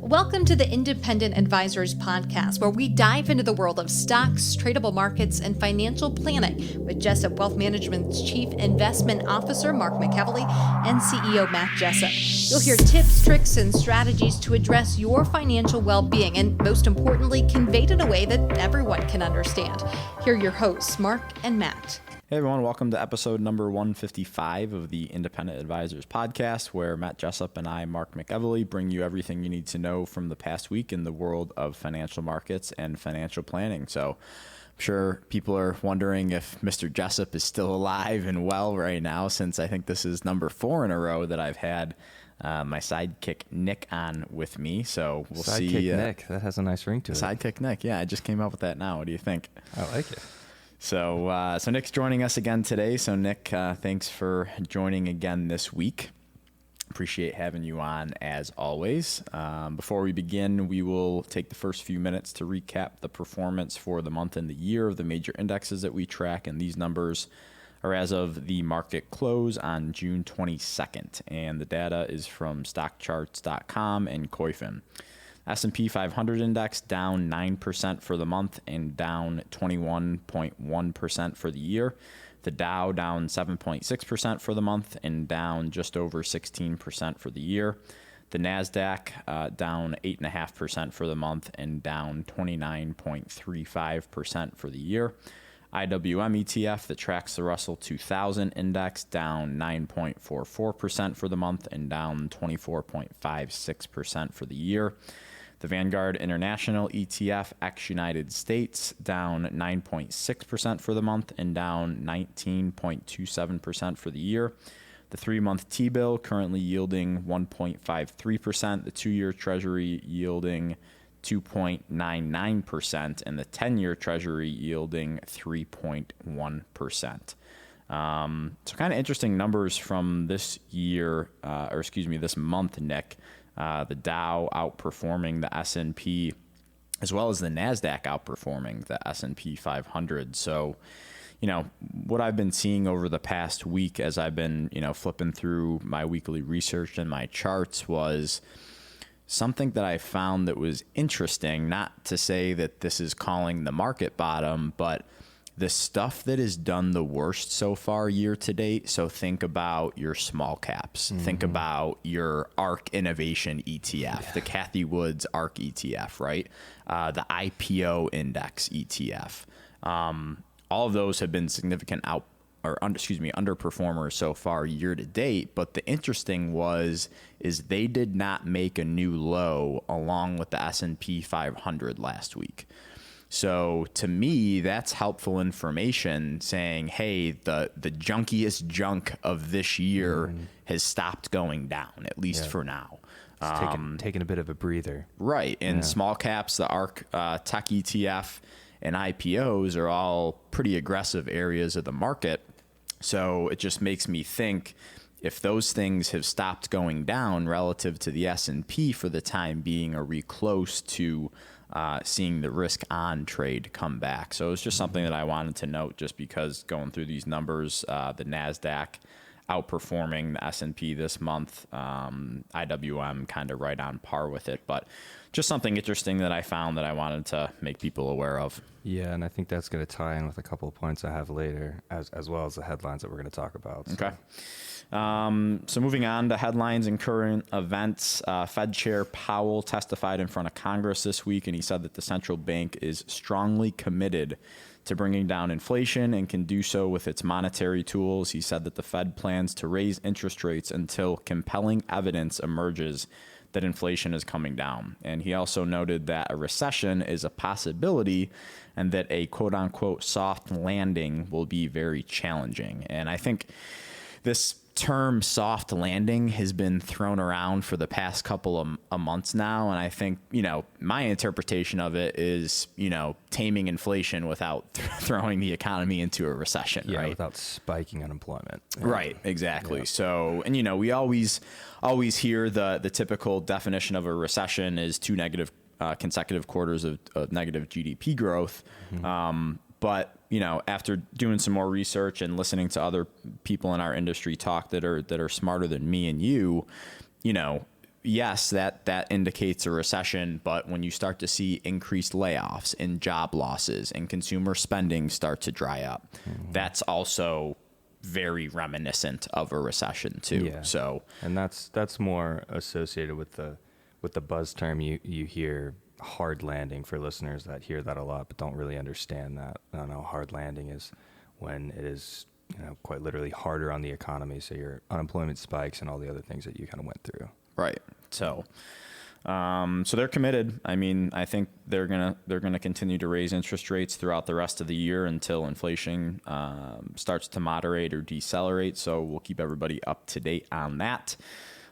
Welcome to the Independent Advisors Podcast, where we dive into the world of stocks, tradable markets, and financial planning with Jessup Wealth Management's Chief Investment Officer, Mark McEvily, and CEO, Matt Jessup. You'll hear tips, tricks, and strategies to address your financial well-being and, most importantly, conveyed in a way that everyone can understand. Here are your hosts, Mark and Matt. Hey everyone, welcome to episode number 155 of the Independent Advisors Podcast, where Matt Jessup and I, Mark McEvily, bring you everything you need to know from the past week in the world of financial markets and financial planning. So I'm sure people are wondering if Mr. Jessup is still alive and well right now, since I think this is number 4 in a row that I've had my sidekick Nick on with me. So we'll see. Sidekick Nick, that has a nice ring to it. Sidekick Nick, yeah, I just came up with that now. What do you think? I like it. So Nick's joining us again today. So Nick, thanks for joining again this week. Appreciate having you on as always. Before we begin, we will take the first few minutes to recap the performance for the month and the year of the major indexes that we track. And these numbers are as of the market close on June 22nd. And the data is from stockcharts.com and Koifin. S&P 500 index down 9% for the month and down 21.1% for the year. The Dow down 7.6% for the month and down just over 16% for the year. The NASDAQ down 8.5% for the month and down 29.35% for the year. IWM ETF that tracks the Russell 2000 index down 9.44% for the month and down 24.56% for the year. The Vanguard International ETF ex-United States down 9.6% for the month and down 19.27% for the year. The 3-month T-bill currently yielding 1.53%, the 2-year Treasury yielding 2.99%, and the 10-year Treasury yielding 3.1%. So kind of interesting numbers from this year, this month, Nick. The Dow outperforming the S&P, as well as the NASDAQ outperforming the S&P 500. So, what I've been seeing over the past week as I've been, flipping through my weekly research and my charts was something that I found that was interesting, not to say that this is calling the market bottom, but the stuff that has done the worst so far year to date. So think about your small caps. Mm-hmm. Think about your ARK Innovation ETF, the Cathie Woods ARK ETF, right? The IPO Index ETF. All of those have been significant underperformers so far year to date. But the interesting is they did not make a new low along with the S&P 500 last week. So to me, that's helpful information saying, hey, the junkiest junk of this year has stopped going down, at least for now. It's taking a bit of a breather. Right. And small caps, the ARK Tech ETF and IPOs are all pretty aggressive areas of the market. So it just makes me think if those things have stopped going down relative to the S&P for the time being, are we close to seeing the risk on trade come back? So it's just something that I wanted to note, just because going through these numbers, the NASDAQ outperforming the S&P this month, IWM kind of right on par with it, but just something interesting that I found that I wanted to make people aware of. Yeah, and I think that's going to tie in with a couple of points I have later, as well as the headlines that we're going to talk about. So. Okay. So moving on to headlines and current events, Fed Chair Powell testified in front of Congress this week, and he said that the central bank is strongly committed to bringing down inflation and can do so with its monetary tools. He said that the Fed plans to raise interest rates until compelling evidence emerges that inflation is coming down. And he also noted that a recession is a possibility and that a quote-unquote soft landing will be very challenging. And I think this term soft landing has been thrown around for the past couple of months now. And I think, my interpretation of it is, taming inflation without throwing the economy into a recession, right? Without spiking unemployment. Right, exactly. Yeah. So, and we always hear the typical definition of a recession is 2 consecutive quarters of negative GDP growth. Mm-hmm. But, after doing some more research and listening to other people in our industry talk that are smarter than me and you, yes, that indicates a recession, but when you start to see increased layoffs and job losses and consumer spending start to dry up, that's also very reminiscent of a recession too. Yeah. So, and that's more associated with the buzz term you hear, hard landing, for listeners that hear that a lot but don't really understand that. I don't know, hard landing is when it is, quite literally harder on the economy, so your unemployment spikes and all the other things that you kind of went through. right. So they're committed. I mean, I think they're gonna continue to raise interest rates throughout the rest of the year until inflation starts to moderate or decelerate. So we'll keep everybody up to date on that.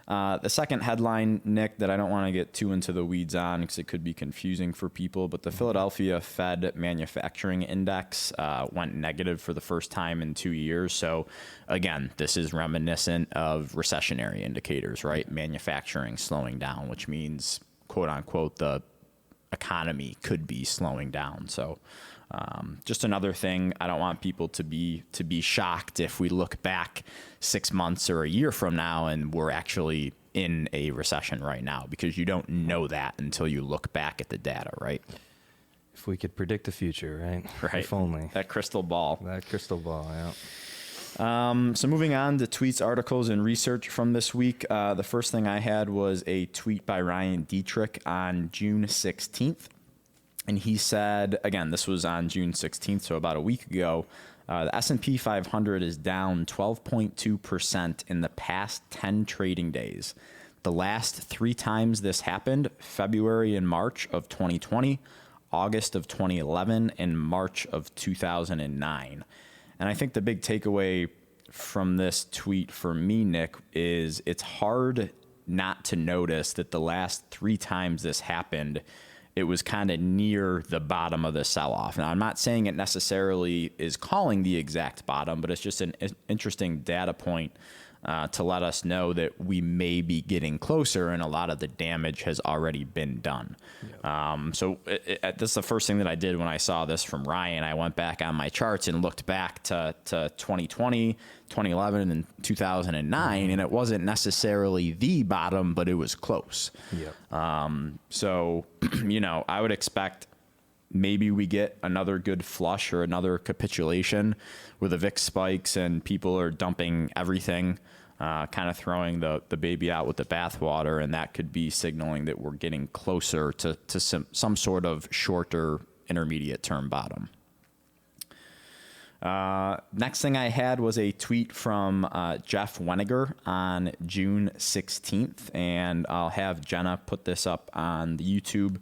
The second headline, Nick, that I don't want to get too into the weeds on because it could be confusing for people, but the Philadelphia Fed Manufacturing Index went negative for the first time in 2 years. So again, this is reminiscent of recessionary indicators, right? Manufacturing slowing down, which means, quote unquote, the economy could be slowing down. So just another thing. I don't want people to be shocked if we look back 6 months or a year from now and we're actually in a recession right now, because you don't know that until you look back at the data, right? If we could predict the future, right? Right. If only. That crystal ball. That crystal ball, yeah. So moving on to tweets, articles, and research from this week. The first thing I had was a tweet by Ryan Dietrich on June 16th. And he said, again, this was on June 16th, so about a week ago, the S&P 500 is down 12.2% in the past 10 trading days. The last 3 times this happened, February and March of 2020, August of 2011, and March of 2009. And I think the big takeaway from this tweet for me, Nick, is it's hard not to notice that the last 3 times this happened, it was kind of near the bottom of the sell-off. Now, I'm not saying it necessarily is calling the exact bottom, but it's just an interesting data point to let us know that we may be getting closer and a lot of the damage has already been done. Yep. So this is the first thing that I did when I saw this from Ryan. I went back on my charts and looked back to 2020, 2011, and 2009, and it wasn't necessarily the bottom, but it was close. Yep. So, I would expect maybe we get another good flush or another capitulation where the VIX spikes and people are dumping everything, kind of throwing the baby out with the bathwater, and that could be signaling that we're getting closer to some sort of shorter intermediate term bottom. Next thing I had was a tweet from Jeff Weniger on June 16th, and I'll have Jenna put this up on the YouTube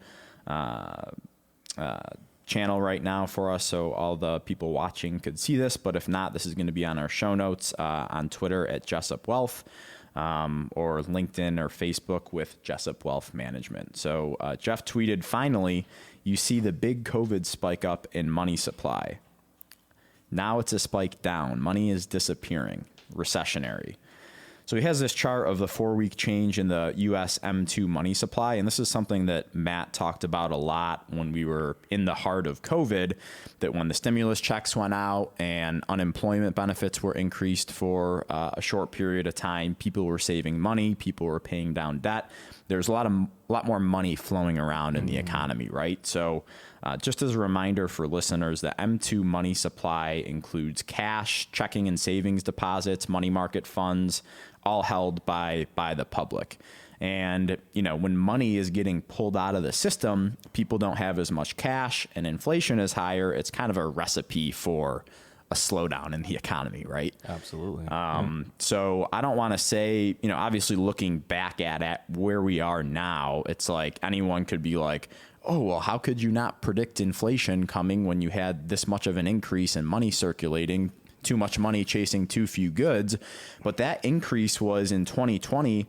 channel right now for us, so all the people watching could see this. But if not, this is going to be on our show notes on Twitter at Jessup Wealth, or LinkedIn or Facebook with Jessup Wealth Management. So Jeff tweeted, "Finally, you see the big COVID spike up in money supply. Now it's a spike down. Money is disappearing. Recessionary." So he has this chart of the 4-week change in the U.S. M2 money supply. And this is something that Matt talked about a lot when we were in the heart of COVID, that when the stimulus checks went out and unemployment benefits were increased for a short period of time, people were saving money, people were paying down debt. There's a lot more money flowing around in the economy, right? So just as a reminder for listeners, the M2 money supply includes cash, checking and savings deposits, money market funds, all held by the public. And, when money is getting pulled out of the system, people don't have as much cash and inflation is higher. It's kind of a recipe for a slowdown in the economy, right? Absolutely. So I don't want to say, obviously looking back at where we are now, it's like anyone could be like, oh, well, how could you not predict inflation coming when you had this much of an increase in money circulating, too much money chasing too few goods? But that increase was in 2020,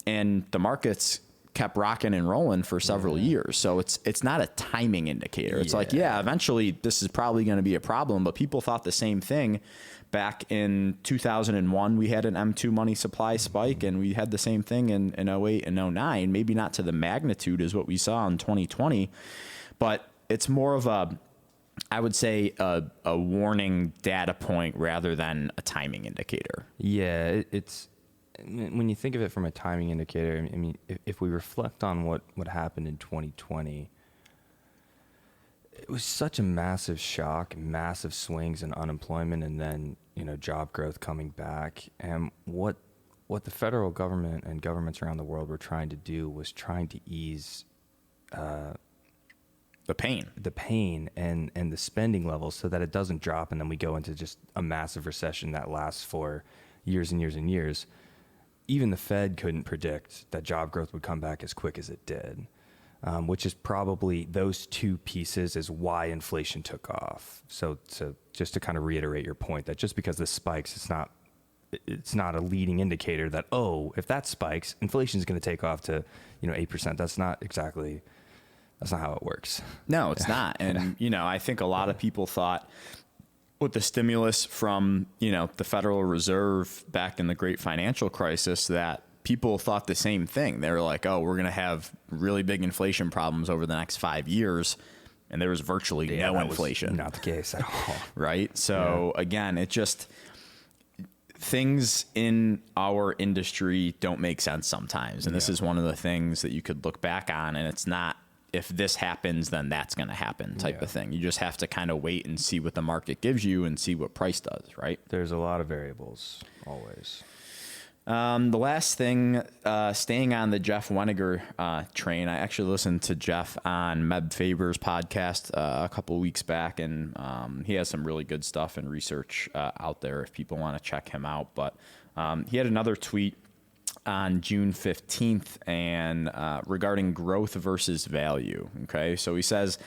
and the markets kept rocking and rolling for several years. So it's not a timing indicator. It's like, eventually this is probably going to be a problem, but people thought the same thing back in 2001. We had an M2 money supply spike, and we had the same thing in 08 and 09, maybe not to the magnitude as what we saw in 2020, but it's more of I would say a warning data point rather than a timing indicator. Yeah, when you think of it from a timing indicator, I mean, if we reflect on what happened in 2020, it was such a massive shock, massive swings in unemployment, and then, job growth coming back. And what the federal government and governments around the world were trying to do was trying to ease the pain and the spending levels so that it doesn't drop, and then we go into just a massive recession that lasts for years and years and years. Even the Fed couldn't predict that job growth would come back as quick as it did, which is probably those two pieces is why inflation took off. So just to kind of reiterate your point, that just because this spikes, it's not a leading indicator that, if that spikes, inflation is going to take off to 8%. That's not how it works. No, it's not. And, I think a lot of people thought with the stimulus from, the Federal Reserve back in the great financial crisis that people thought the same thing. They were like, we're going to have really big inflation problems over the next 5 years. And there was virtually no inflation. Not the case at all. Right. So again, it just, things in our industry don't make sense sometimes. And this is one of the things that you could look back on, and it's not, if this happens, then that's going to happen type of thing. You just have to kind of wait and see what the market gives you and see what price does, right? There's a lot of variables, always. The last thing, staying on the Jeff Weniger train, I actually listened to Jeff on Meb Faber's podcast a couple of weeks back, and he has some really good stuff and research out there if people want to check him out. But he had another tweet on June 15th and regarding growth versus value. Okay, so he says,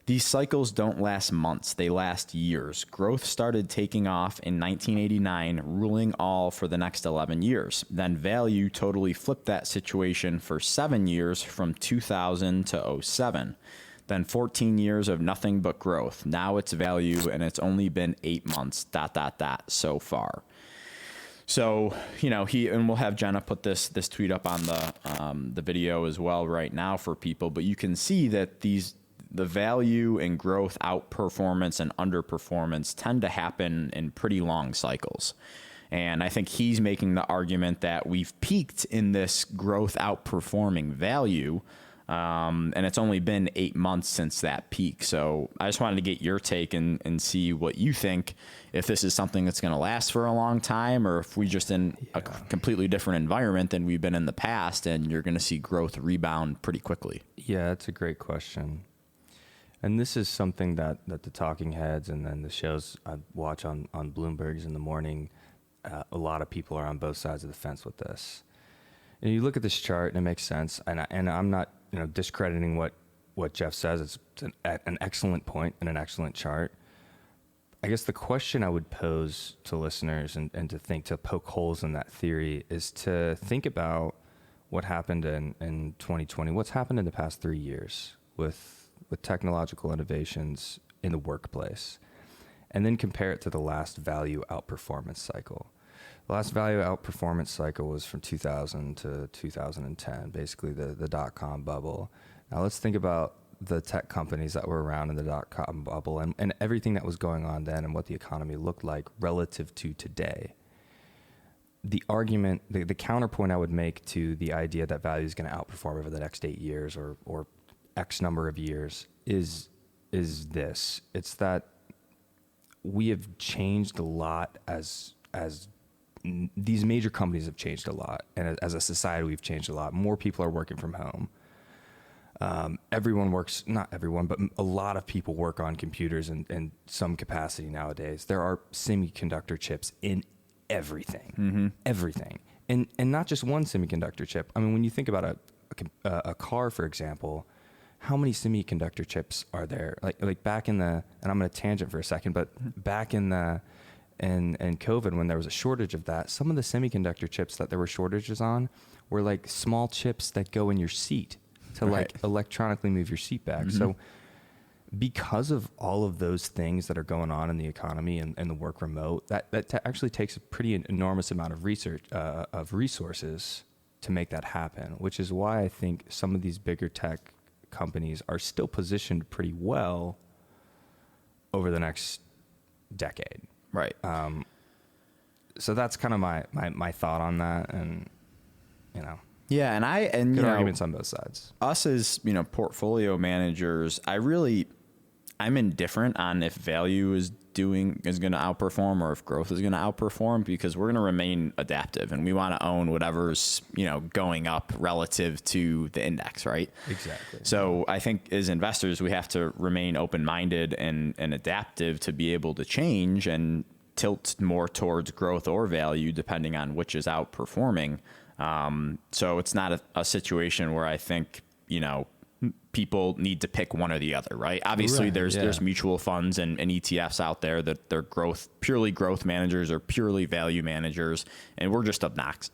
these cycles don't last months, they last years. Growth started taking off in 1989, ruling all for the next 11 years. Then value totally flipped that situation for 7 years from 2000 to 07. Then 14 years of nothing but growth. Now it's value, and it's only been 8 months, ... so far. So, and we'll have Jenna put this tweet up on the video as well right now for people, but you can see that the value and growth outperformance and underperformance tend to happen in pretty long cycles. And I think he's making the argument that we've peaked in this growth outperforming value, and it's only been 8 months since that peak. So I just wanted to get your take and see what you think, if this is something that's going to last for a long time, or if we just in a completely different environment than we've been in the past, and you're going to see growth rebound pretty quickly. Yeah, that's a great question. And this is something that the talking heads and then the shows I watch on Bloomberg's in the morning, a lot of people are on both sides of the fence with this. And you look at this chart and it makes sense. And I'm not discrediting what Jeff says. It's an excellent point and an excellent chart. I guess the question I would pose to listeners and to poke holes in that theory is to think about what happened in 2020, what's happened in the past 3 years with technological innovations in the workplace, and then compare it to the last value outperformance cycle. The last value outperformance cycle was from 2000 to 2010, basically the dot-com bubble. Now let's think about the tech companies that were around in the dot-com bubble and everything that was going on then and what the economy looked like relative to today. The argument, the counterpoint I would make to the idea that value is going to outperform over the next 8 years or X number of years is this. It's that we have changed a lot as these major companies have changed a lot, and as a society we've changed a lot. More people are working from home. Everyone works, not everyone, but a lot of people work on computers in some capacity nowadays. There are semiconductor chips in everything, everything, and not just one semiconductor chip. I mean, when you think about a car, for example, how many semiconductor chips are there? Like back in the, and I'm going to tangent for a second, but back in COVID, when there was a shortage of that, some of the semiconductor chips that there were shortages on were like small chips that go in your seat to like electronically move your seat back. So because of all of those things that are going on in the economy and the work remote, that actually takes a pretty enormous amount of resources to make that happen, which is why I think some of these bigger tech companies are still positioned pretty well over the next decade. Right. so that's kind of my thought on that, and Yeah, and good you know, arguments on both sides. us as portfolio managers, I'm indifferent on if value is going to outperform or if growth is going to outperform, because we're going to remain adaptive and we want to own whatever's going up relative to the index, right? Exactly. So I think as investors, we have to remain open-minded and adaptive to be able to change and tilt more towards growth or value depending on which is outperforming. So it's not a situation where I think, people need to pick one or the other, right? Obviously, Right, there's mutual funds and ETFs out there that they're purely growth managers or purely value managers, and we're just agnostic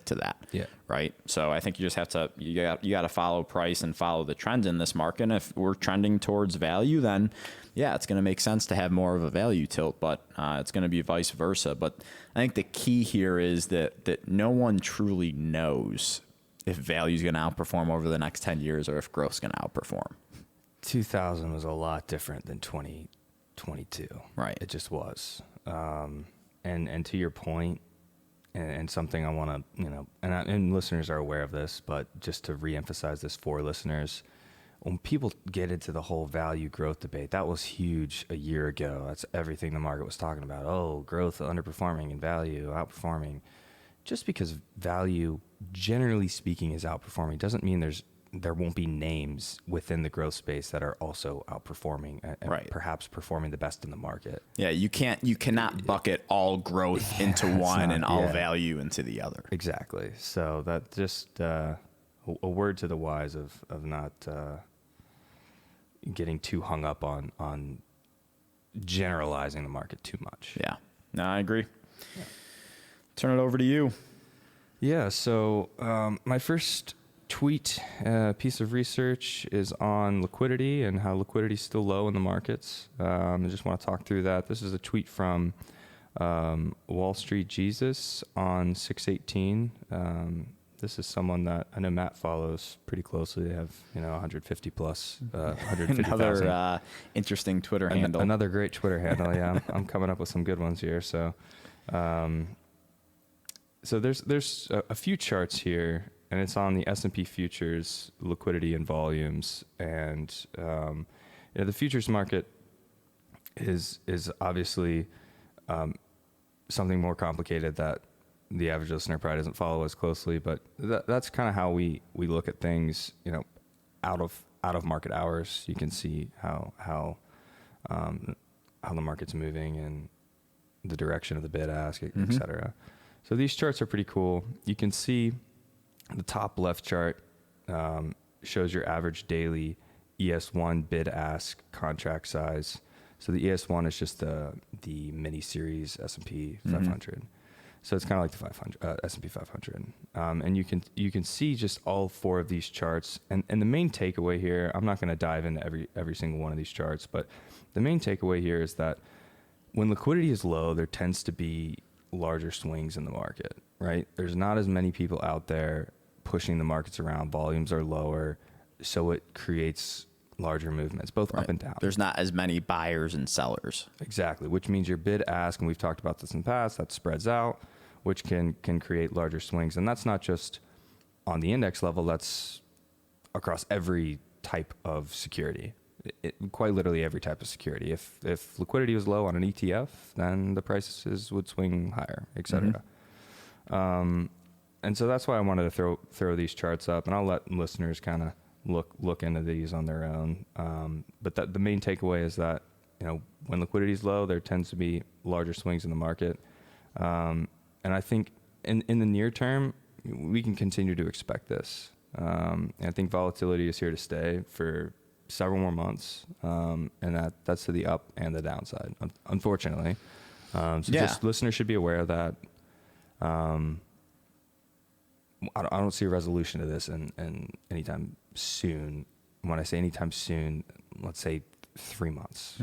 to that. Yeah. Right. So I think you just have to you got to follow price and follow the trends in this market. And if we're trending towards value, then yeah, it's going to make sense to have more of a value tilt, but it's going to be vice versa. But I think the key here is that no one truly knows if value is going to outperform over the next 10 years or if growth is going to outperform. 2000 was a lot different than 2022. Right. It just was. And to your point, and something I want to, and listeners are aware of this, but just to reemphasize this for listeners, when people get into the whole value growth debate, that was huge a year ago. That's everything the market was talking about. Oh, growth underperforming and value outperforming. Just because value, generally speaking, is outperforming doesn't mean there won't be names within the growth space that are also outperforming and right. perhaps performing the best in the market. Yeah, you cannot bucket all growth into one and all value into the other. Exactly. So that just a word to the wise of not getting too hung up on generalizing the market too much. Yeah. No, I agree. Yeah. Turn it over to you. Yeah. So my first tweet piece of research is on liquidity and how liquidity is still low in the markets. I just want to talk through that. This is a tweet from Wall Street Jesus on 6/18. This is someone that I know Matt follows pretty closely. They have 150 plus 150,000. Another interesting Twitter handle. Another great Twitter handle. Yeah, I'm coming up with some good ones here. So. So there's a few charts here, and it's on the S&P futures liquidity and volumes, and the futures market is obviously something more complicated that the average listener probably doesn't follow as closely, but that's kind of how we look at things. Out of market hours, you can see how the market's moving and the direction of the bid ask, et cetera. So these charts are pretty cool. You can see the top left chart shows your average daily ES1 bid ask contract size. So the ES1 is just the mini series S&P 500. So it's kind of like the 500 S&P 500. And you can see just all four of these charts. And the main takeaway here, I'm not going to dive into every single one of these charts, but the main takeaway here is that when liquidity is low, there tends to be larger swings in the market, right? There's not as many people out there pushing the markets around. Volumes are lower, so it creates larger movements, both up and down. There's not as many buyers and sellers. Exactly, which means your bid ask, and we've talked about this in the past, that spreads out, which can create larger swings. And that's not just on the index level, that's across every type of security. Quite literally every type of security. If liquidity was low on an ETF, then the prices would swing higher, et cetera. And so that's why I wanted to throw these charts up, and I'll let listeners kind of look into these on their own. But the main takeaway is that when liquidity is low, there tends to be larger swings in the market. And I think in the near term, we can continue to expect this. And I think volatility is here to stay for several more months, and that's to the up and the downside, unfortunately. Just listeners should be aware of that. I don't see a resolution to this in anytime soon. When I say anytime soon, let's say 3 months.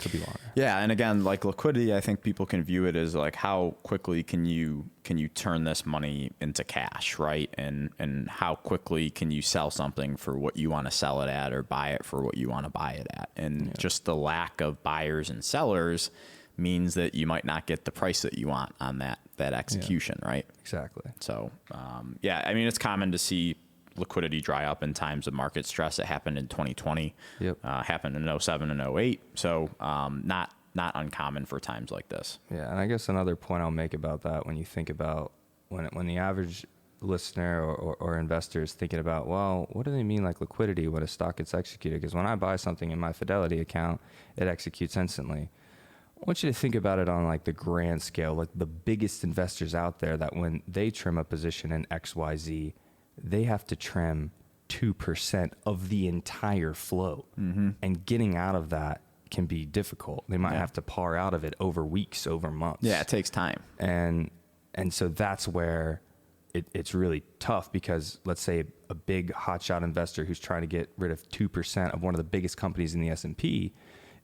Could be longer. Yeah, and again, like liquidity, I think people can view it as like how quickly can you turn this money into cash, right? And how quickly can you sell something for what you want to sell it at or buy it for what you want to buy it at? And just the lack of buyers and sellers means that you might not get the price that you want on that execution, right? Exactly. So, yeah, I mean, it's common to see liquidity dry up in times of market stress. It happened in 2020, happened in 07 and 08. So, not uncommon for times like this. Yeah, and I guess another point I'll make about that, when you think about when the average listener or investor is thinking about, well, what do they mean like liquidity when a stock gets executed? Because when I buy something in my Fidelity account, it executes instantly. I want you to think about it on like the grand scale, like the biggest investors out there, that when they trim a position in XYZ, they have to trim 2% of the entire flow. And getting out of that can be difficult. They might have to par out of it over weeks, over months. Yeah, it takes time. And so that's where it's really tough, because let's say a big hotshot investor who's trying to get rid of 2% of one of the biggest companies in the S&P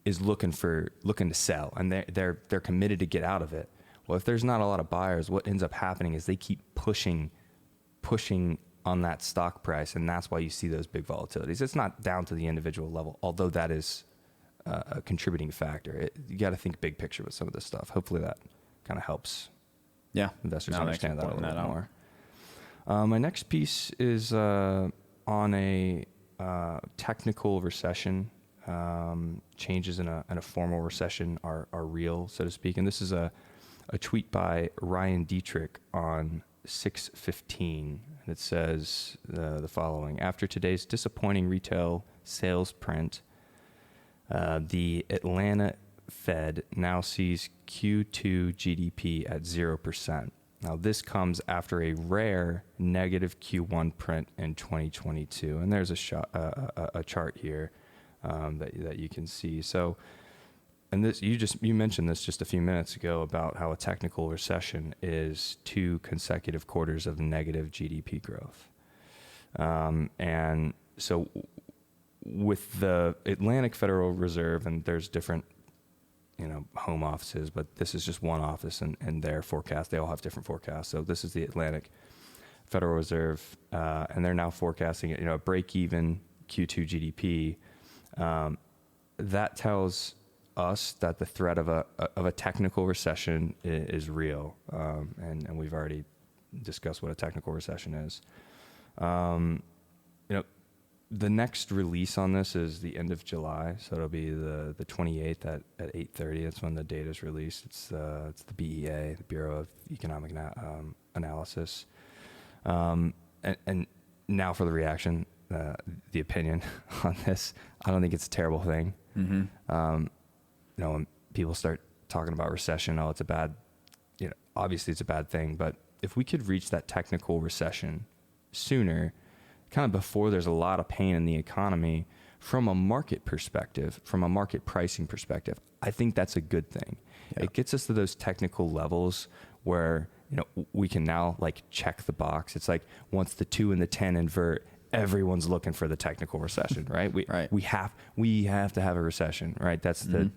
is looking to sell, and they're committed to get out of it. Well, if there's not a lot of buyers, what ends up happening is they keep pushing on that stock price, and that's why you see those big volatilities. It's not down to the individual level, although that is a contributing factor. You got to think big picture with some of this stuff. Hopefully that kind of helps investors understand that a little bit more. My next piece is on a technical recession. Changes in a formal recession are real, so to speak. And this is a tweet by Ryan Dietrich on 6/15. And it says the following: after today's disappointing retail sales print, the Atlanta Fed now sees Q2 GDP at 0%. Now, this comes after a rare negative Q1 print in 2022. And there's a chart here that you can see. So, and this you mentioned this just a few minutes ago about how a technical recession is 2 consecutive quarters of negative GDP growth. And so with the Atlantic Federal Reserve, and there's different home offices, but this is just one office and their forecast. They all have different forecasts. So this is the Atlantic Federal Reserve, and they're now forecasting a break-even Q2 GDP. That tells us that the threat of a technical recession is real, and we've already discussed what a technical recession is. The next release on this is the end of July, so it'll be the 28th at 8:30. That's when the data is released. It's the BEA, the Bureau of Economic Analysis. And now for the reaction, the opinion on this. I don't think it's a terrible thing. When people start talking about recession, it's a bad, obviously it's a bad thing. But if we could reach that technical recession sooner, kind of before there's a lot of pain in the economy, from a market perspective, from a market pricing perspective, I think that's a good thing. Yeah. It gets us to those technical levels where we can now like check the box. It's like once the 2 and the 10 invert, everyone's looking for the technical recession, right? We have to have a recession, right? That's the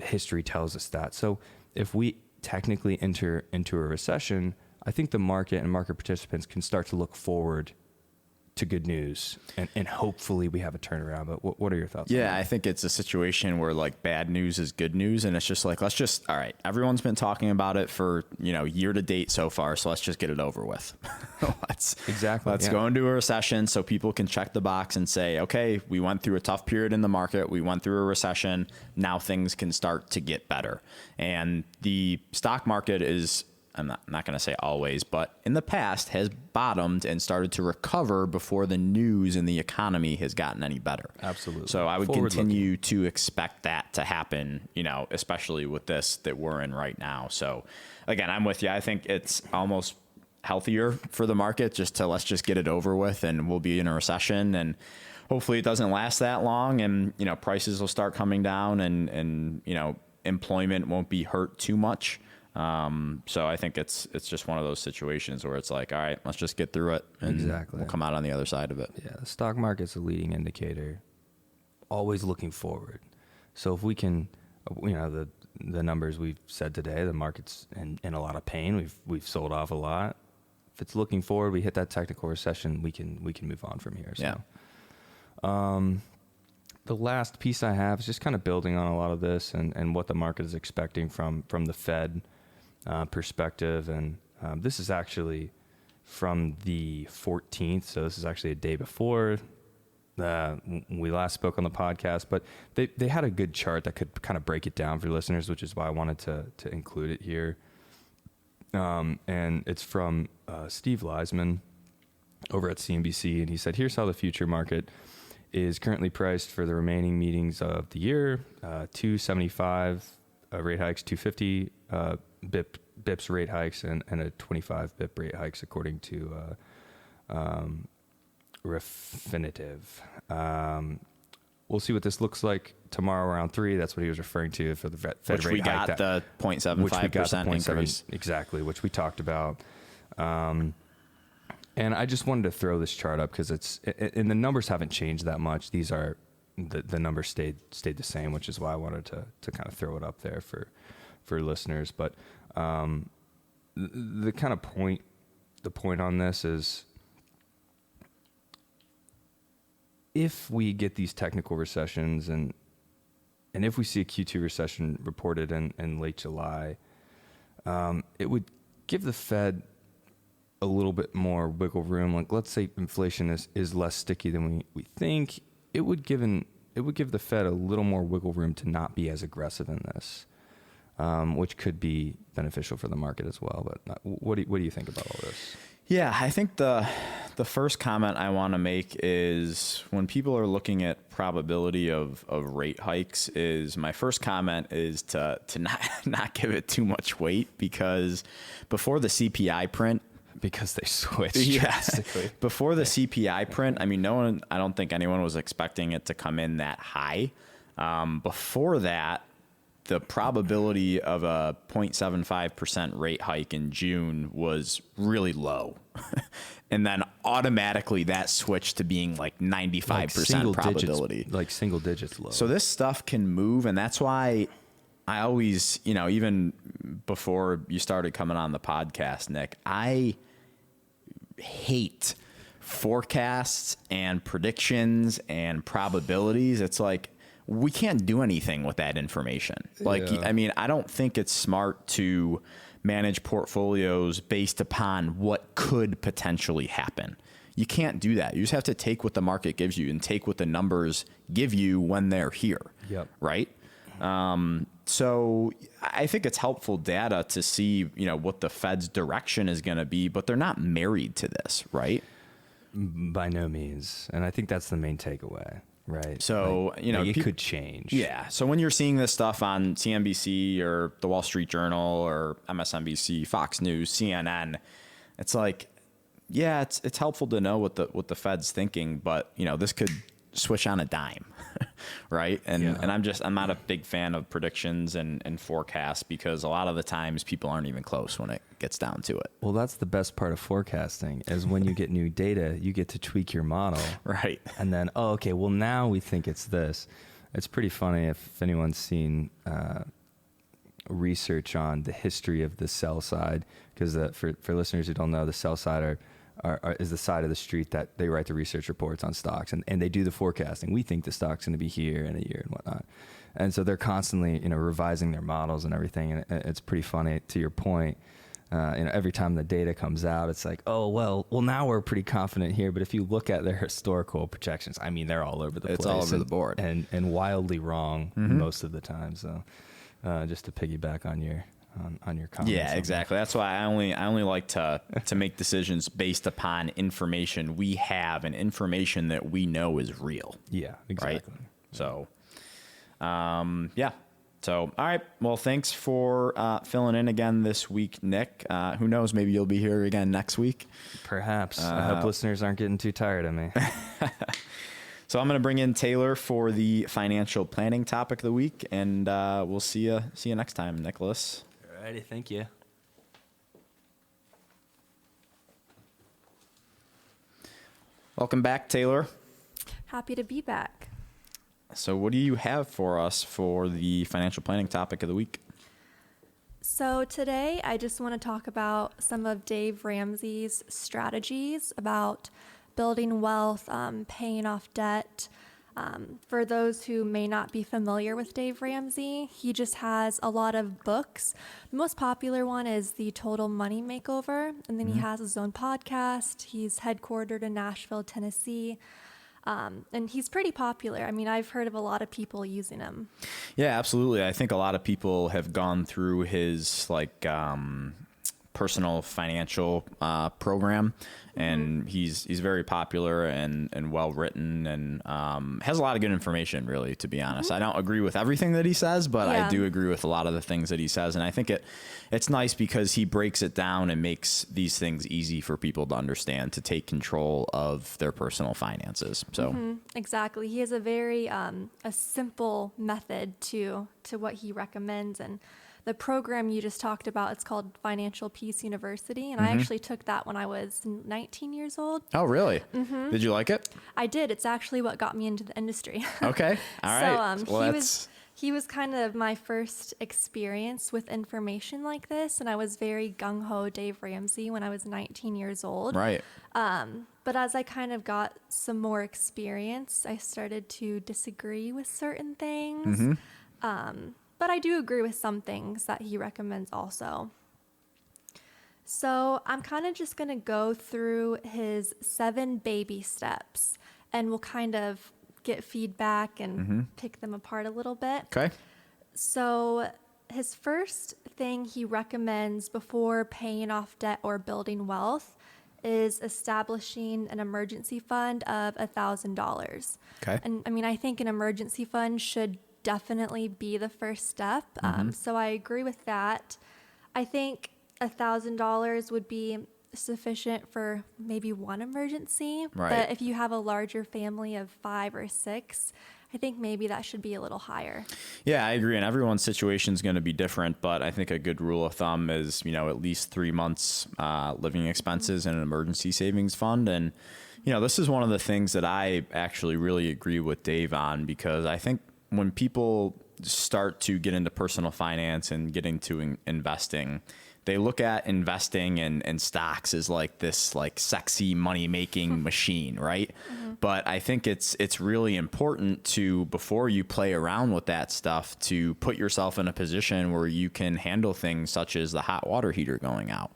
history tells us that. So if we technically enter into a recession, I think the market and market participants can start to look forward to good news, and hopefully we have a turnaround. But what are your thoughts? Yeah, I think it's a situation where like bad news is good news, and it's just like, all right, everyone's been talking about it for year to date so far, so let's just get it over with. let's go into a recession so people can check the box and say, okay, we went through a tough period in the market, we went through a recession, now things can start to get better. And the stock market is, I'm not going to say always, but in the past has bottomed and started to recover before the news in the economy has gotten any better. Absolutely. So I would continue to expect that to happen, especially with this that we're in right now. So again, I'm with you. I think it's almost healthier for the market let's just get it over with, and we'll be in a recession, and hopefully it doesn't last that long, and prices will start coming down, and employment won't be hurt too much. So I think it's just one of those situations where it's like, all right, let's just get through it, and we'll come out on the other side of it. Yeah, the stock market's a leading indicator, always looking forward. So if we can, the numbers we've said today, the market's in a lot of pain. We've sold off a lot. If it's looking forward, we hit that technical recession, we can move on from here. So. Yeah. the last piece I have is just kind of building on a lot of this and what the market is expecting from the Fed perspective. And this is actually from the 14th. So this is actually a day before we last spoke on the podcast, but they had a good chart that could kind of break it down for listeners, which is why I wanted to include it here. And it's from Steve Leisman over at CNBC. And he said, here's how the future market is currently priced for the remaining meetings of the year. 275 rate hikes, 250 bips rate hikes, and a 25 bip rate hikes according to Refinitiv. We'll see what this looks like tomorrow around 3. That's what he was referring to for the Fed which rate we got hike. The 0.75% increase. Exactly, which we talked about. And I just wanted to throw this chart up because and the numbers haven't changed that much. These are, the numbers stayed the same, which is why I wanted to kind of throw it up there for listeners. But the kind of point on this is, if we get these technical recessions and if we see a Q2 recession reported in late July, it would give the Fed a little bit more wiggle room. Like, let's say inflation is less sticky than we think. It would give the Fed a little more wiggle room to not be as aggressive in this, which could be beneficial for the market as well. But what do you think about all this? Yeah, I think the first comment I want to make is, when people are looking at probability of rate hikes, is my first comment is to not give it too much weight, because before the CPI print, because they switched drastically. Before the CPI print, I mean, I don't think anyone was expecting it to come in that high. Before that, the probability of a 0.75% rate hike in June was really low. And then automatically that switched to being like 95% probability. Like single digits low. So this stuff can move, and that's why I always, even before you started coming on the podcast, Nick, I hate forecasts and predictions and probabilities. It's like, we can't do anything with that information. Like, yeah. I mean, I don't think it's smart to manage portfolios based upon what could potentially happen. You can't do that. You just have to take what the market gives you and take what the numbers give you when they're here. Yep. Right. So I think it's helpful data to see, what the Fed's direction is going to be, but they're not married to this, right? By no means. And I think that's the main takeaway. Right. So, it could change. Yeah. So when you're seeing this stuff on CNBC or the Wall Street Journal or MSNBC, Fox News, CNN, it's like, yeah, it's helpful to know what the Fed's thinking, but this could switch on a dime. Right. And yeah. and I'm not a big fan of predictions and forecasts, because a lot of the times people aren't even close when it gets down to it. Well, that's the best part of forecasting, is when you get new data, you get to tweak your model. Right. And then, okay, well, now we think it's this. It's pretty funny if anyone's seen research on the history of the sell side, because for listeners who don't know, the sell side is the side of the street that they write the research reports on stocks, and they do the forecasting. We think the stock's going to be here in a year and whatnot. And so they're constantly, revising their models and everything. And it's pretty funny, to your point. Every time the data comes out, it's like, oh, well, now we're pretty confident here. But if you look at their historical projections, I mean, they're all over the place. It's all over the board. And wildly wrong most of the time. So just to piggyback on your comments. Yeah, exactly. That's why I only like to make decisions based upon information we have and information that we know is real. Yeah, exactly. Right? So, yeah. So, all right. Well, thanks for filling in again this week, Nick. Who knows? Maybe you'll be here again next week. Perhaps. I hope listeners aren't getting too tired of me. So I'm going to bring in Taylor for the financial planning topic of the week, and we'll see you next time, Nicholas. Alrighty, thank you. Welcome back, Taylor. Happy to be back. So what do you have for us for the financial planning topic of the week? So today I just want to talk about some of Dave Ramsey's strategies about building wealth, paying off debt, For those who may not be familiar with Dave Ramsey, he just has a lot of books. The most popular one is The Total Money Makeover, and then he has his own podcast. He's headquartered in Nashville, Tennessee. And he's pretty popular. I mean, I've heard of a lot of people using him. Yeah, absolutely. I think a lot of people have gone through his personal financial program, and he's very popular and well written, and has a lot of good information, really, to be honest. I don't agree with everything that he says, but I do agree with a lot of the things that he says, and I think it's nice because he breaks it down and makes these things easy for people to understand, to take control of their personal finances. So Exactly. He has a very a simple method to what he recommends, and the program you just talked about, it's called Financial Peace University, and I actually took that when I was 19 years old. Oh, really? Did you like it? I did. It's actually what got me into the industry. Okay. All right. Well, he was kind of my first experience with information like this, and I was very gung-ho Dave Ramsey when I was 19 years old. Right. But as I kind of got some more experience, I started to disagree with certain things. But I do agree with some things that he recommends also. So I'm kind of just going to go through his 7 baby steps, and we'll kind of get feedback and pick them apart a little bit. Okay. So his first thing he recommends before paying off debt or building wealth is establishing an emergency fund of $1,000. Okay. And I mean, I think an emergency fund should definitely be the first step. So I agree with that. I think $1,000 would be sufficient for maybe one emergency. Right. But if you have a larger family of 5 or 6, I think maybe that should be a little higher. Yeah, I agree. And everyone's situation is going to be different, but I think a good rule of thumb is, at least 3 months living expenses in an emergency savings fund. And, this is one of the things that I actually really agree with Dave on, because I think when people start to get into personal finance and get into investing, they look at investing and stocks as like this sexy money making machine, right? But I think it's really important to, before you play around with that stuff, to put yourself in a position where you can handle things such as the hot water heater going out,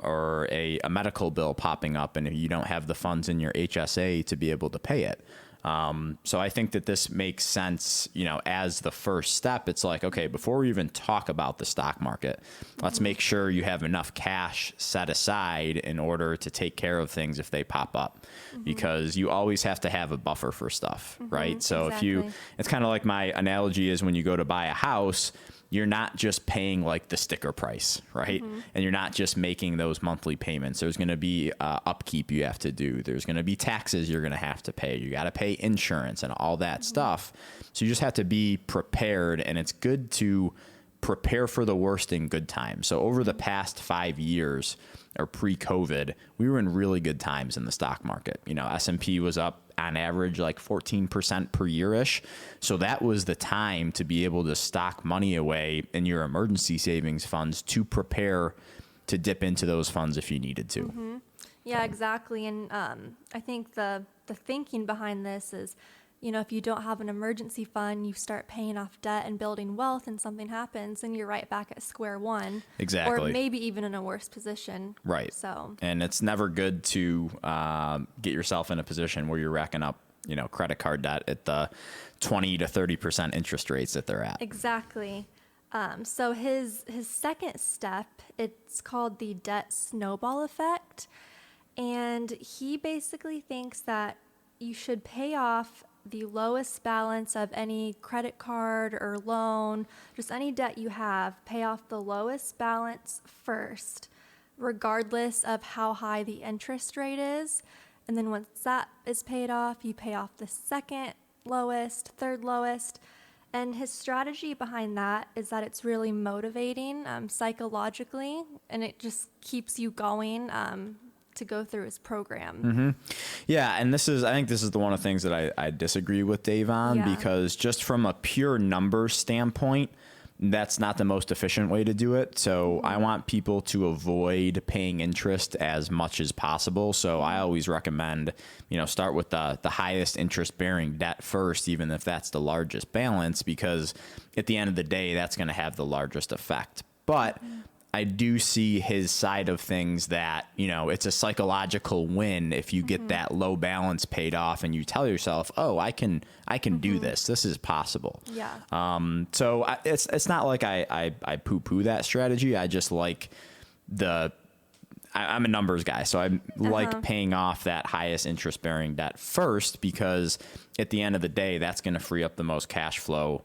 or a medical bill popping up, and you don't have the funds in your HSA to be able to pay it. So I think that this makes sense, as the first step. It's like, okay, before we even talk about the stock market, let's make sure you have enough cash set aside in order to take care of things if they pop up, because you always have to have a buffer for stuff, right? So exactly. it's kind of like my analogy is when you go to buy a house, you're not just paying like the sticker price, right? And you're not just making those monthly payments. There's going to be upkeep you have to do. There's going to be taxes you're going to have to pay. You got to pay insurance and all that stuff. So you just have to be prepared, and it's good to prepare for the worst in good times. So over the past 5 years, or pre-COVID, we were in really good times in the stock market. S&P was up on average like 14% per year-ish. So that was the time to be able to stock money away in your emergency savings funds to prepare to dip into those funds if you needed to. Yeah, exactly. And I think the thinking behind this is, if you don't have an emergency fund, you start paying off debt and building wealth, and something happens, and you're right back at square one. Exactly. Or maybe even in a worse position. Right. So. And it's never good to get yourself in a position where you're racking up, credit card debt at the 20 to 30% interest rates that they're at. Exactly. So his second step, it's called the debt snowball effect. And he basically thinks that you should pay off the lowest balance of any credit card or loan, just any debt you have, pay off the lowest balance first, regardless of how high the interest rate is. And then once that is paid off, you pay off the second lowest, third lowest. And his strategy behind that is that it's really motivating psychologically, and it just keeps you going to go through his program. Yeah, and I think this is the one of the things that I disagree with Dave on, because just from a pure numbers standpoint, that's not the most efficient way to do it. So I want people to avoid paying interest as much as possible. So I always recommend, start with the highest interest bearing debt first, even if that's the largest balance, because at the end of the day, that's going to have the largest effect. But I do see his side of things that, it's a psychological win if you get that low balance paid off and you tell yourself, oh, I can do this. This is possible. Yeah. So it's not like I poo-poo that strategy. I just like I'm a numbers guy. So I like paying off that highest interest bearing debt first, because at the end of the day, that's going to free up the most cash flow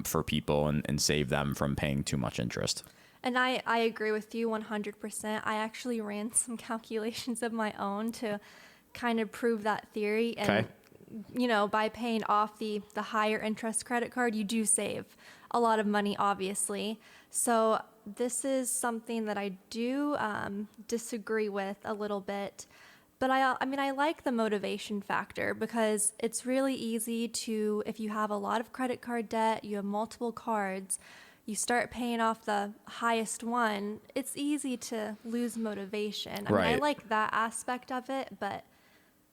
for people and save them from paying too much interest. And I agree with you 100%. I actually ran some calculations of my own to kind of prove that theory. And, by paying off the higher interest credit card, you do save a lot of money, obviously. So this is something that I do disagree with a little bit. But I like the motivation factor, because it's really easy to, if you have a lot of credit card debt, you have multiple cards, you start paying off the highest one, it's easy to lose motivation. I like that aspect of it, but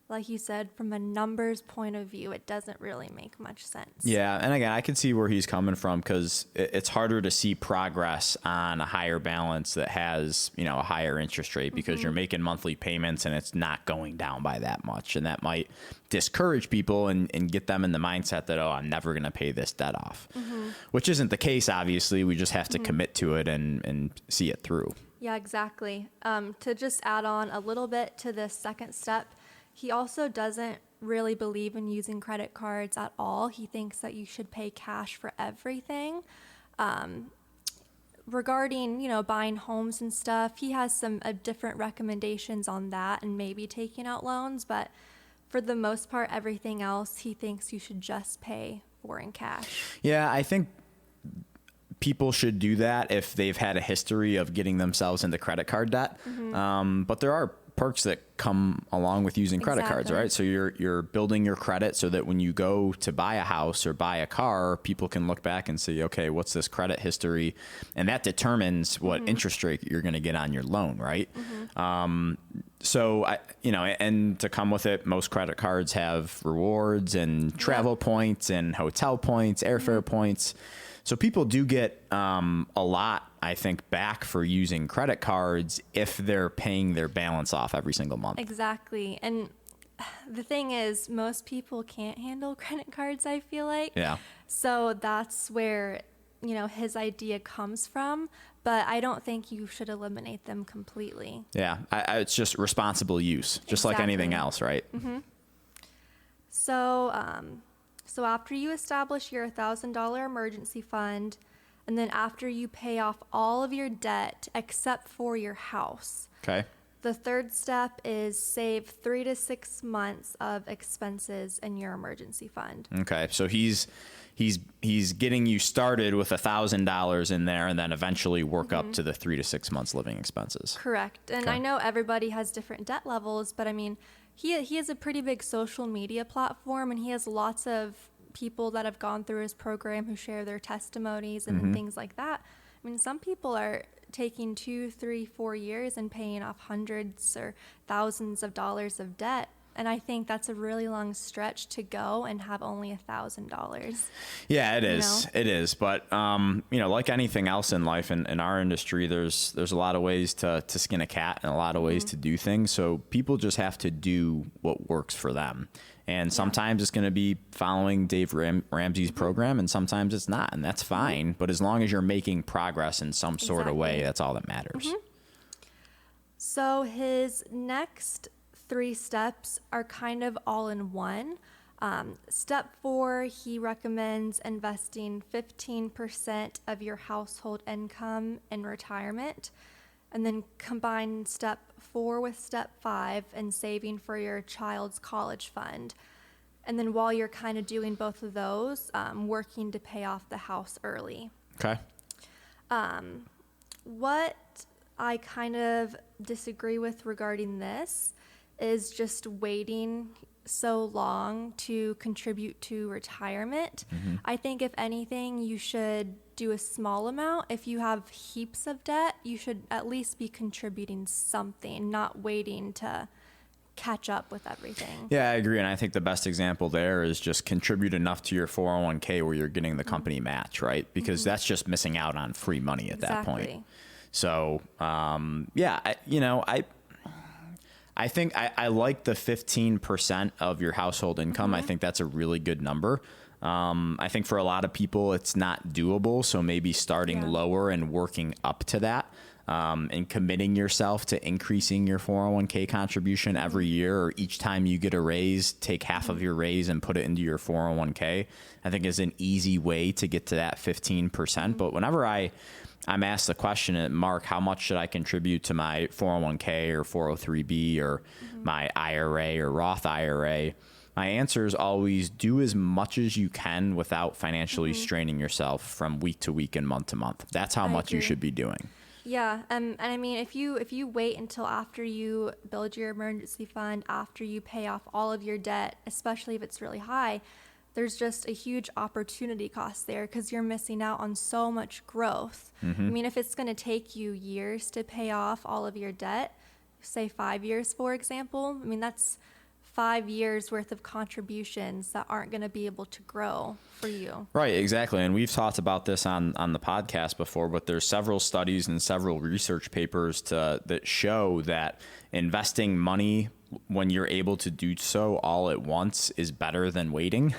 like you said, from a numbers point of view, it doesn't really make much sense. Yeah. And again, I can see where he's coming from, because it's harder to see progress on a higher balance that has, a higher interest rate, because you're making monthly payments and it's not going down by that much. And that might discourage people and get them in the mindset that, oh, I'm never going to pay this debt off, which isn't the case. Obviously, we just have to commit to it and see it through. Yeah, exactly. To just add on a little bit to the second step, he also doesn't really believe in using credit cards at all. He thinks that you should pay cash for everything. Regarding, buying homes and stuff, he has some different recommendations on that and maybe taking out loans. But for the most part, everything else, he thinks you should just pay for in cash. Yeah, I think people should do that if they've had a history of getting themselves into credit card debt. But there are perks that come along with using credit cards, right? So you're building your credit so that when you go to buy a house or buy a car, people can look back and see, okay, what's this credit history? And that determines what interest rate you're going to get on your loan, right? So and to come with it, most credit cards have rewards and travel points and hotel points, airfare points. So people do get a lot, I think, back for using credit cards if they're paying their balance off every single month. Exactly. And the thing is, most people can't handle credit cards, I feel like. Yeah. So that's where, his idea comes from. But I don't think you should eliminate them completely. Yeah. It's just responsible use, just like anything else, right? So after you establish your $1,000 emergency fund, and then after you pay off all of your debt except for your house, the third step is save 3 to 6 months of expenses in your emergency fund. Okay, so he's getting you started with $1,000 in there, and then eventually work up to the 3 to 6 months living expenses. Correct. And I know everybody has different debt levels, but I mean, he has a pretty big social media platform, and he has lots of people that have gone through his program who share their testimonies and things like that. I mean, some people are taking 2, 3, 4 years and paying off hundreds or thousands of dollars of debt. And I think that's a really long stretch to go and have only $1,000. Yeah, it is. It is. But, like anything else in life, in our industry, there's a lot of ways to skin a cat and a lot of ways to do things. So people just have to do what works for them. And sometimes it's going to be following Dave Ramsey's program, and sometimes it's not. And that's fine. But as long as you're making progress in some sort of way, that's all that matters. So his next 3 steps are kind of all in one. Step 4, he recommends investing 15% of your household income in retirement, and then combine step 4 with step 5 and saving for your child's college fund. And then while you're kind of doing both of those, working to pay off the house early. Okay. What I kind of disagree with regarding this is just waiting so long to contribute to retirement. I think if anything, you should do a small amount. If you have heaps of debt, you should at least be contributing something, not waiting to catch up with everything. Yeah, I agree. And I think the best example there is just contribute enough to your 401k where you're getting the company match, right? Because that's just missing out on free money at that point. So, I think I like the 15% of your household income. I think that's a really good number. I think for a lot of people, it's not doable. So maybe starting lower and working up to that, and committing yourself to increasing your 401k contribution every year, or each time you get a raise, take half of your raise and put it into your 401k, I think is an easy way to get to that 15%. But whenever I'm asked the question, Mark, how much should I contribute to my 401k or 403b or my IRA or Roth IRA? My answer is always do as much as you can without financially straining yourself from week to week and month to month. That's how much you should be doing. Yeah, and I mean, if you wait until after you build your emergency fund, after you pay off all of your debt, especially if it's really high, there's just a huge opportunity cost there because you're missing out on so much growth. I mean, if it's going to take you years to pay off all of your debt, say 5 years, for example, I mean, that's 5 years worth of contributions that aren't going to be able to grow for you. Right, exactly. And we've talked about this on the podcast before, but there's several studies and several research papers that show that investing money when you're able to do so all at once is better than waiting.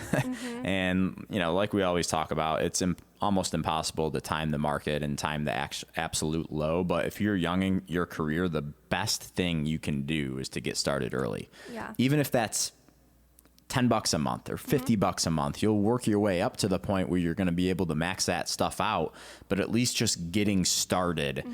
And, like we always talk about, it's almost impossible to time the market and time the absolute low. But if you're young in your career, the best thing you can do is to get started early. Yeah. Even if that's $10 a month or $50 a month, you'll work your way up to the point where you're going to be able to max that stuff out. But at least just getting started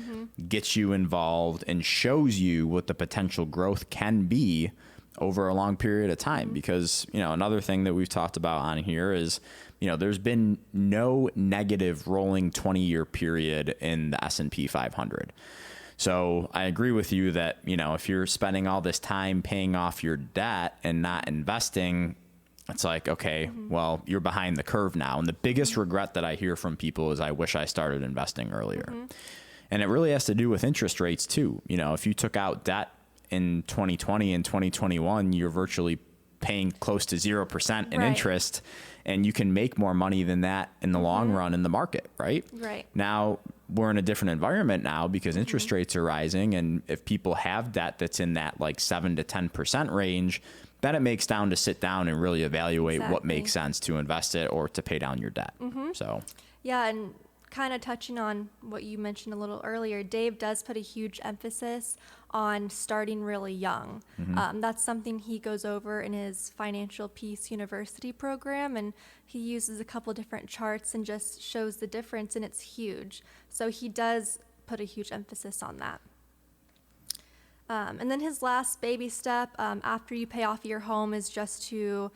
gets you involved and shows you what the potential growth can be over a long period of time. Because, another thing that we've talked about on here is, there's been no negative rolling 20-year period in the S&P 500. So I agree with you that, if you're spending all this time paying off your debt and not investing, it's like, okay, well, you're behind the curve now. And the biggest regret that I hear from people is I wish I started investing earlier. And it really has to do with interest rates too. If you took out debt in 2020 and 2021, you're virtually paying close to 0% in interest, and you can make more money than that in the long run in the market, right? Right. Now we're in a different environment now because interest rates are rising, and if people have debt that's in that like 7 to 10% range, then it makes down to sit down and really evaluate what makes sense to invest it or to pay down your debt. So yeah, and kind of touching on what you mentioned a little earlier, Dave does put a huge emphasis on starting really young. That's something he goes over in his Financial Peace University program, and he uses a couple different charts and just shows the difference, and it's huge. So he does put a huge emphasis on that. And then his last baby step after you pay off your home is just to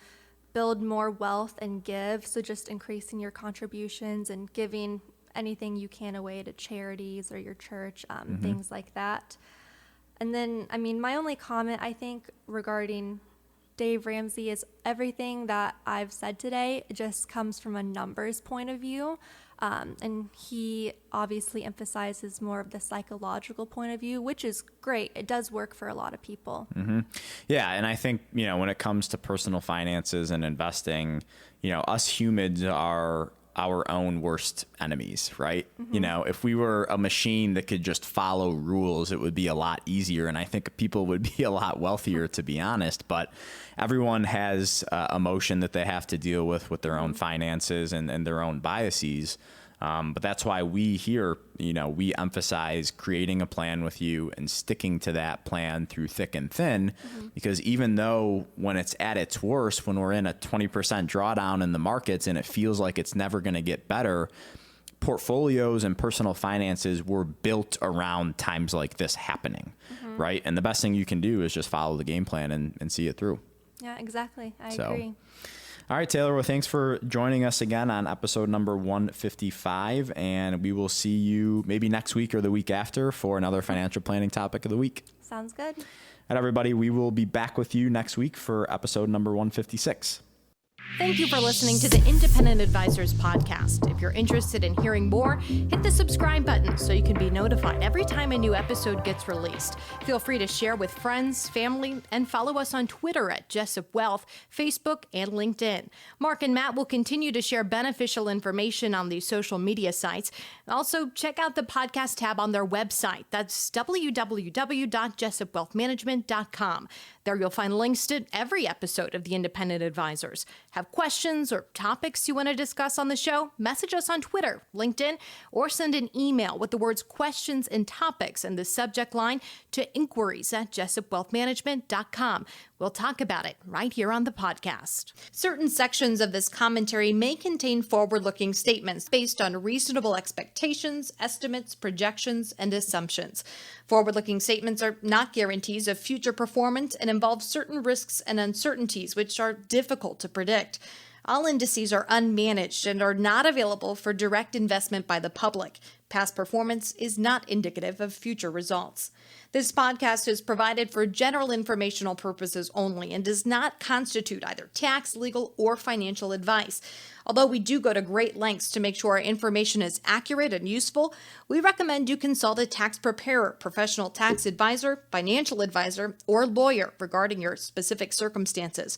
build more wealth and give. So just increasing your contributions and giving anything you can away to charities or your church, things like that. And then, I mean, my only comment, I think, regarding Dave Ramsey is everything that I've said today just comes from a numbers point of view. And he obviously emphasizes more of the psychological point of view, which is great. It does work for a lot of people. Yeah. And I think, when it comes to personal finances and investing, us humans are our own worst enemies, right? If we were a machine that could just follow rules, it would be a lot easier. And I think people would be a lot wealthier, to be honest. But everyone has emotion that they have to deal with their own finances and their own biases. But that's why we here, we emphasize creating a plan with you and sticking to that plan through thick and thin, because even though when it's at its worst, when we're in a 20% drawdown in the markets and it feels like it's never going to get better, portfolios and personal finances were built around times like this happening, right? And the best thing you can do is just follow the game plan and see it through. Yeah, exactly. I agree. All right, Taylor. Well, thanks for joining us again on episode number 155, and we will see you maybe next week or the week after for another financial planning topic of the week. Sounds good. And everybody, we will be back with you next week for episode number 156. Thank you for listening to the Independent Advisors Podcast. If you're interested in hearing more, hit the subscribe button so you can be notified every time a new episode gets released. Feel free to share with friends, family, and follow us on Twitter at Jessup Wealth, Facebook, and LinkedIn. Mark and Matt will continue to share beneficial information on these social media sites. Also, check out the podcast tab on their website. That's www.jessupwealthmanagement.com. There you'll find links to every episode of the Independent Advisors. Have questions or topics you want to discuss on the show? Message us on Twitter, LinkedIn, or send an email with the words questions and topics in the subject line to inquiries@jessupwealthmanagement.com. We'll talk about it right here on the podcast. Certain sections of this commentary may contain forward-looking statements based on reasonable expectations, estimates, projections, and assumptions. Forward-looking statements are not guarantees of future performance and involve certain risks and uncertainties which are difficult to predict. All indices are unmanaged and are not available for direct investment by the public. Past performance is not indicative of future results. This podcast is provided for general informational purposes only and does not constitute either tax, legal, or financial advice. Although we do go to great lengths to make sure our information is accurate and useful, we recommend you consult a tax preparer, professional tax advisor, financial advisor, or lawyer regarding your specific circumstances.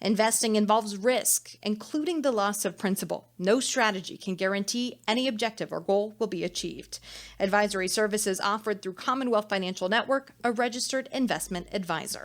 Investing involves risk, including the loss of principal. No strategy can guarantee any objective or goal will be achieved. Advisory services offered through Commonwealth Financial Network, a registered investment advisor.